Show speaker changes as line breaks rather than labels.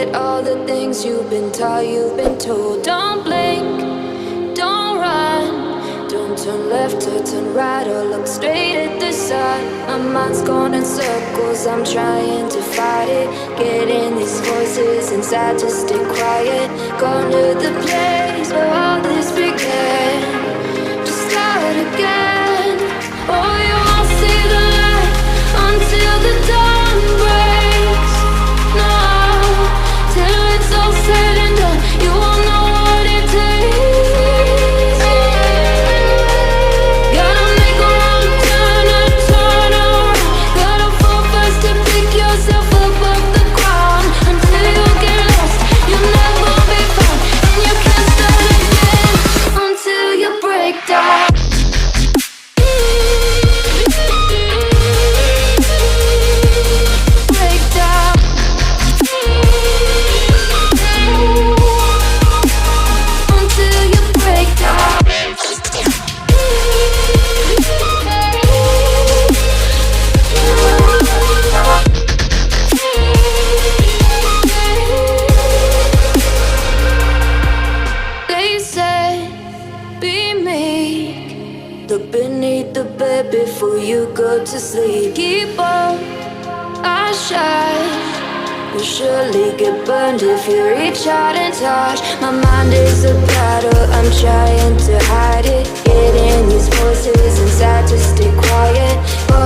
forget all the things you've been taught, you've been told. Don't blink, don't run, don't turn left or turn right or look straight at the sun. My mind's going in circles, I'm trying to fight it. Getting these voices inside to stay quiet. Gone to the place where all this began. Just start again. Oh, you won't see the light until the dawn breaks. No, till it's all said and done, you won't know what it takes. Gotta make a wrong turn and turn around. Gotta fall fast to pick yourself up off the ground. Until you get lost, you'll never be found. And you can't start again until you break down. Look beneath the bed before you go to sleep. Keep on, I shine. You'll surely get burned if you reach out and touch. My mind is a battle, I'm trying to hide it. Getting these voices inside to stay quiet. Oh,